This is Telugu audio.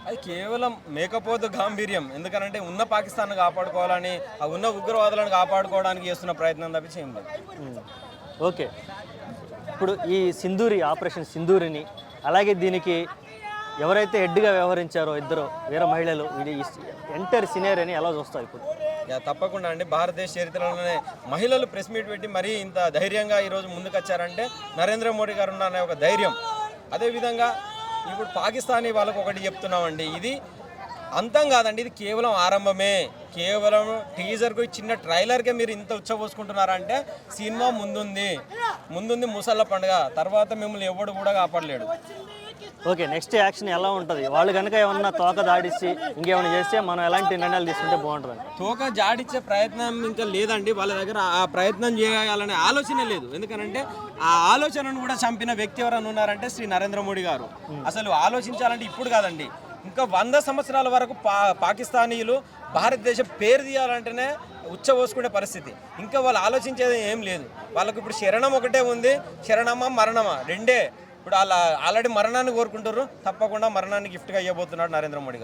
అది కేవలం మేకపోతు గాంభీర్యం. ఎందుకనంటే ఉన్న పాకిస్తాన్ కాపాడుకోవాలని, ఆ ఉన్న ఉగ్రవాదులను కాపాడుకోవడానికి చేస్తున్న ప్రయత్నం తప్పించి ఏం లేదు. ఓకే, ఇప్పుడు ఈ సింధూరి ఆపరేషన్ సింధూరిని, అలాగే దీనికి ఎవరైతే హెడ్గా వ్యవహరించారో ఇద్దరు వీర మహిళలు, ఇది ఎంటర్ సినేరియని ఎలా చూస్తారు ఇప్పుడు? తప్పకుండా అండి. భారతదేశ చరిత్రలోనే మహిళలు ప్రెస్ మీట్ పెట్టి మరీ ఇంత ధైర్యంగా ఈరోజు ముందుకు వచ్చారంటే నరేంద్ర మోడీ గారు ఉన్న ఒక ధైర్యం. అదేవిధంగా ఇప్పుడు పాకిస్తానీ వాళ్ళకు ఒకటి చెప్తున్నామండి, ఇది అంతం కాదండి, ఇది కేవలం ఆరంభమే. కేవలం టీజర్కు చిన్న ట్రైలర్కే మీరు ఇంత ఉచ్చబోసుకుంటున్నారంటే సినిమా ముందుంది ముసళ్ళ పండుగ. తర్వాత మిమ్మల్ని ఎవడు కూడా కాపాడలేడు. ఓకే, నెక్స్ట్ యాక్షన్ ఎలా ఉంటుంది? వాళ్ళు కనుక ఏమన్నా తోక దాడిచ్చి ఇంకేమైనా చేస్తే మనం ఎలాంటి నిర్ణయాలు తీసుకుంటే బాగుంటుంది? తోక జాడిచ్చే ప్రయత్నం ఇంకా లేదండి. వాళ్ళ దగ్గర ఆ ప్రయత్నం చేయాలనే ఆలోచన లేదు. ఎందుకనంటే ఆ ఆలోచనను కూడా చంపిన వ్యక్తి ఎవరైనా ఉన్నారంటే శ్రీ నరేంద్ర మోడీ గారు. అసలు ఆలోచించాలంటే ఇప్పుడు కాదండి, ఇంకా 100 సంవత్సరాల వరకు పాకిస్తానీయులు భారతదేశం పేరు తీయాలంటేనే ఉచ్చబోసుకునే పరిస్థితి. ఇంకా వాళ్ళు ఆలోచించేది ఏం లేదు. వాళ్ళకు ఇప్పుడు శరణం ఒకటే ఉంది, శరణమా మరణమా రెండే. ఇప్పుడు వాళ్ళు ఆల్రెడీ మరణాన్ని కోరుకుంటారు. తప్పకుండా మరణాన్ని గిఫ్ట్గా ఇవ్వబోతున్నాడు నరేంద్ర మోడీ గారు.